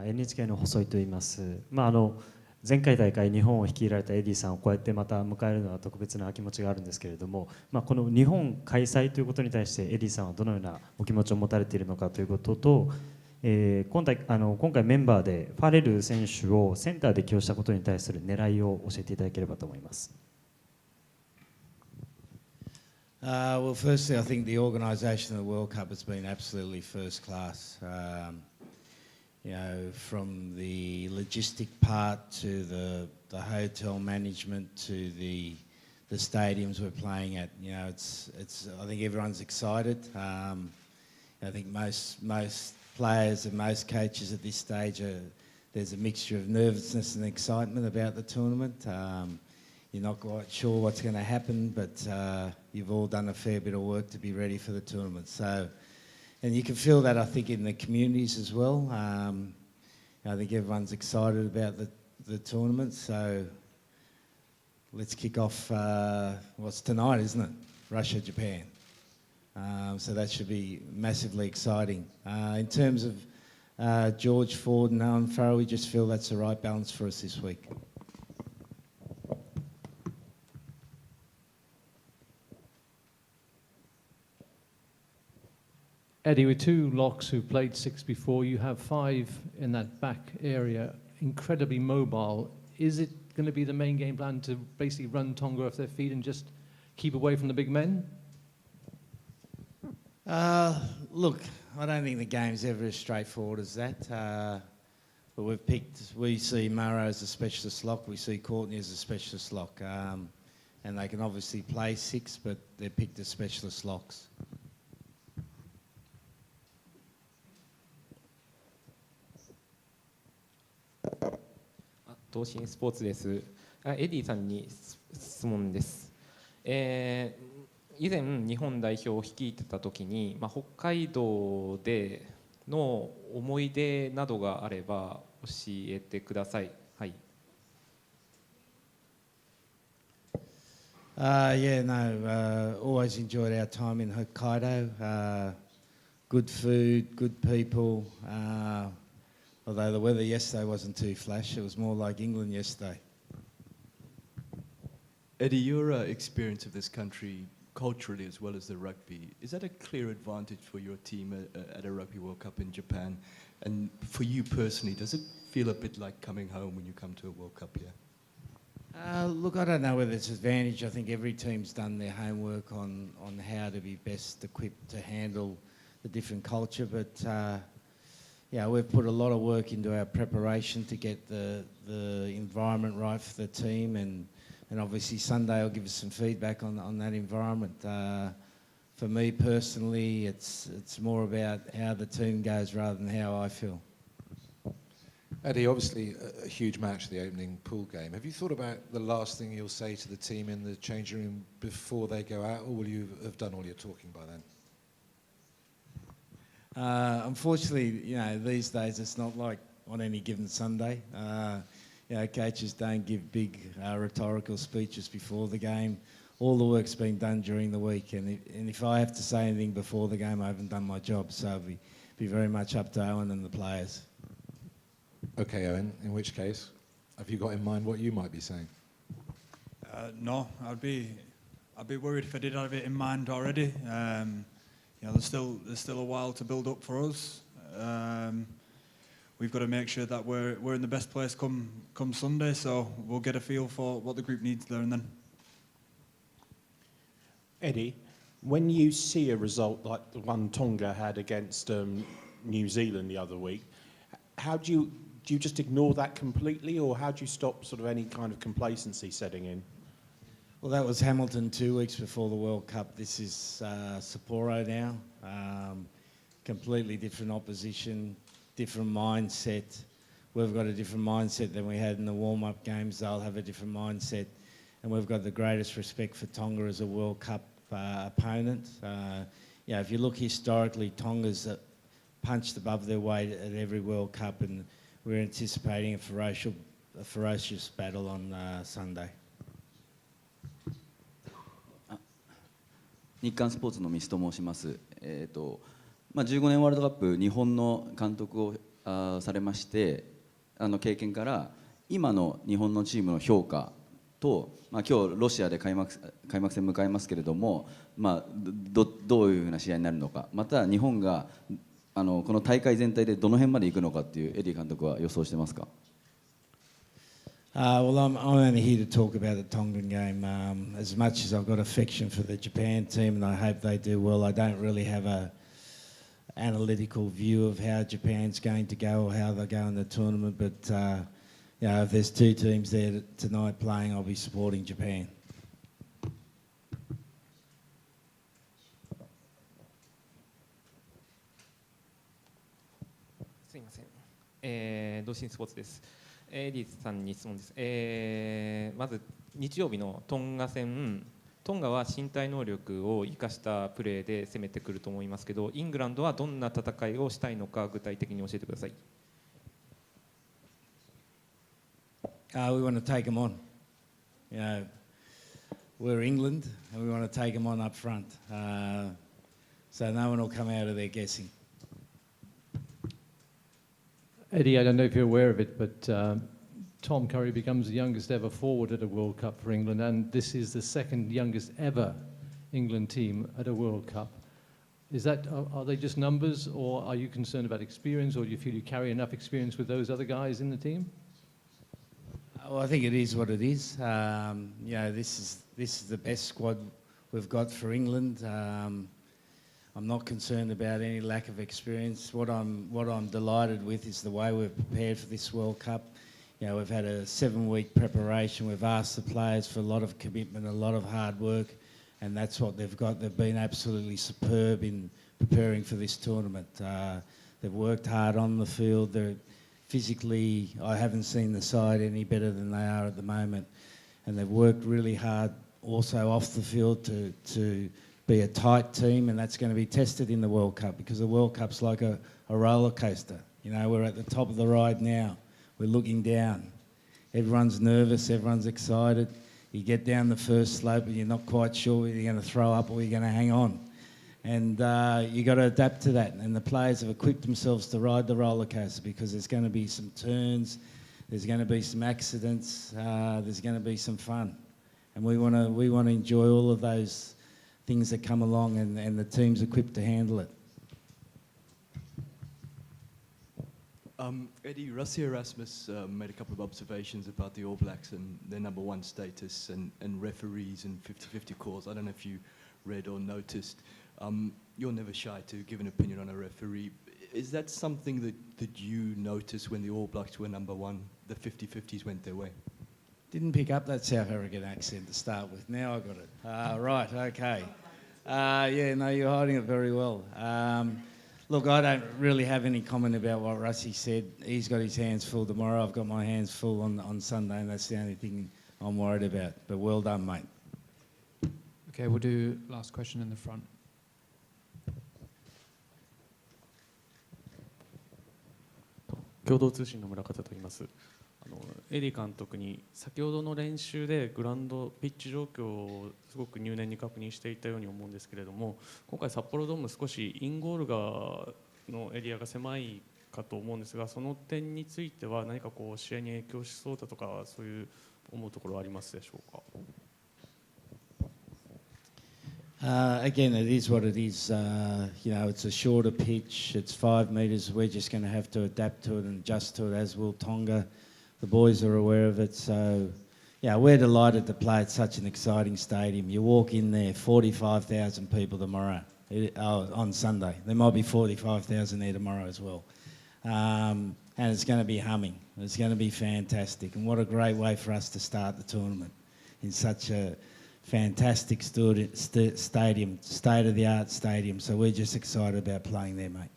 NHK の細井と言います。前回大会日本を率いられたエディさんをこうやってまた迎えるのは特別な気持ちがあるんですけれども、この日本開催ということに対してエディさんはどのようなお気持ちを持たれているのかということと、今回メンバーでファレル選手をセンターで起用したことに対する狙いを教えていただければと思います。Well, firstly, I think the organisation of the World Cup has been absolutely first class. From the logistic part to the hotel management to the stadiums we're playing at. It's I think everyone's excited. I think most players and most coaches at this stage there's a mixture of nervousness and excitement about the tournament. You're not quite sure what's going to happen, but you've all done a fair bit of work to be ready for the tournament. And you can feel that, I think, in the communities as well. I think everyone's excited about the tournament. So let's kick off, what's tonight, isn't it? Russia, Japan. So that should be massively exciting. In terms of George Ford and Owen Farrell, we just feel that's the right balance for us this week. Eddie, with two locks who played six before, you have five in that back area, incredibly mobile. Is it going to be the main game plan to basically run Tonga off their feet and just keep away from the big men? Look, I don't think the game's ever as straightforward as that. But we see Murrow as a specialist lock, we see Courtney as a specialist lock. And they can obviously play six, but they're picked as specialist locks. 東進スポーツです。エディさんに質問です。以前日本代表を率いてた時に、北海道での思い出などがあれば教えてください。はい。Always enjoyed our time in Hokkaido. Good food, good people. Although the weather yesterday wasn't too flash, it was more like England yesterday. Eddie, your experience of this country culturally as well as the rugby, is that a clear advantage for your team at a Rugby World Cup in Japan? And for you personally, does it feel a bit like coming home when you come to a World Cup here? Look, I don't know whether it's an advantage. I think every team's done their homework on how to be best equipped to handle the different culture, but we've put a lot of work into our preparation to get the environment right for the team, and obviously Sunday will give us some feedback on that environment. For me personally, it's more about how the team goes rather than how I feel. Eddie, obviously a huge match, the opening pool game. Have you thought about the last thing you'll say to the team in the changing room before they go out, or will you have done all your talking by then? Unfortunately, these days it's not like on any given Sunday. Coaches don't give big rhetorical speeches before the game. All the work's been done during the week, and if I have to say anything before the game, I haven't done my job. So it'll be very much up to Owen and the players. Okay, Owen. In which case, have you got in mind what you might be saying? No, I'd be worried if I did have it in mind already. There's still a while to build up for us. We've got to make sure that we're in the best place come Sunday, so we'll get a feel for what the group needs there and then. Eddie, when you see a result like the one Tonga had against New Zealand the other week, how do you just ignore that completely, or how do you stop sort of any kind of complacency setting in? Well, that was Hamilton 2 weeks before the World Cup. This is Sapporo now. Completely different opposition, different mindset. We've got a different mindset than we had in the warm-up games. They'll have a different mindset. And we've got the greatest respect for Tonga as a World Cup opponent. If you look historically, Tonga's punched above their weight at every World Cup, and we're anticipating a ferocious battle on Sunday. 日刊スポーツのミスと申します。15年ワールドカップ日本の監督をされまして、経験から今の日本のチームの評価と、今日ロシアで開幕戦迎えますけれども、どういうふうな試合になるのか、また日本がこの大会全体でどの辺まで行くのかっていうエディ監督は予想してますか？Well, I'm only here to talk about the Tongan game. As much as I've got affection for the Japan team and I hope they do well, I don't really have a analytical view of how Japan's going to go or how they'll go in the tournament. But if there's two teams there tonight playing, I'll be supporting Japan. すいません。同心スポーツです。エディさんに質問です。まず日曜日のトンガ戦、トンガは身体能力を生かしたプレーで攻めてくると思いますけど、イングランドはどんな戦いをしたいのか具体的に教えてください。We want to take them on. We're England and we want to take them on up front. So no one will come out of there guessing. Eddie, I don't know if you're aware of it, but Tom Curry becomes the youngest ever forward at a World Cup for England, and this is the second youngest ever England team at a World Cup. Are they just numbers, or are you concerned about experience, or do you feel you carry enough experience with those other guys in the team? Well, I think it is what it is. This is the best squad we've got for England. I'm not concerned about any lack of experience. What I'm delighted with is the way we've prepared for this World Cup. We've had a 7-week preparation. We've asked the players for a lot of commitment, a lot of hard work, and that's what they've got. They've been absolutely superb in preparing for this tournament. They've worked hard on the field. They're physically, I haven't seen the side any better than they are at the moment, and they've worked really hard also off the field to be a tight team, and that's going to be tested in the World Cup because the World Cup's like a roller coaster. We're at the top of the ride now. We're looking down. Everyone's nervous, everyone's excited. You get down the first slope and you're not quite sure whether you're going to throw up or you're going to hang on. And you've got to adapt to that. And the players have equipped themselves to ride the roller coaster because there's going to be some turns, there's going to be some accidents, there's going to be some fun. And we want to enjoy all of those things that come along, and the team's equipped to handle it. Eddie, Rusty Erasmus made a couple of observations about the All Blacks and their number one status and referees and 50-50 calls. I don't know if you read or noticed. You're never shy to give an opinion on a referee. Is that something that you noticed when the All Blacks were number one, the 50-50s went their way? Didn't pick up that South African accent to start with. Now I got it. Right, okay. You're hiding it very well. Look, I don't really have any comment about what Rusty said. He's got his hands full tomorrow. I've got my hands full on Sunday, and that's the only thing I'm worried about. But well done, mate. Okay, we'll do last question in the front. 共同通信の村方と言います。エディ監督に先ほどの練習でグラウンドピッチ状況をすごく入念に確認していたように思うんですけれども、今回札幌ドーム少しインゴール側のエリアが狭いかと思うんですが、その点については何か試合に影響しそうだとか、そういう思うところはありますでしょうか。Again, it is what it is. It's a shorter pitch. It's 5 metres. We're just going to have to adapt to it and adjust to it, as will Tonga. The boys are aware of it. So, we're delighted to play at such an exciting stadium. You walk in there, 45,000 people tomorrow, on Sunday. There might be 45,000 there tomorrow as well. And it's going to be humming. It's going to be fantastic. And what a great way for us to start the tournament in such a fantastic stadium, state-of-the-art stadium. So we're just excited about playing there, mate.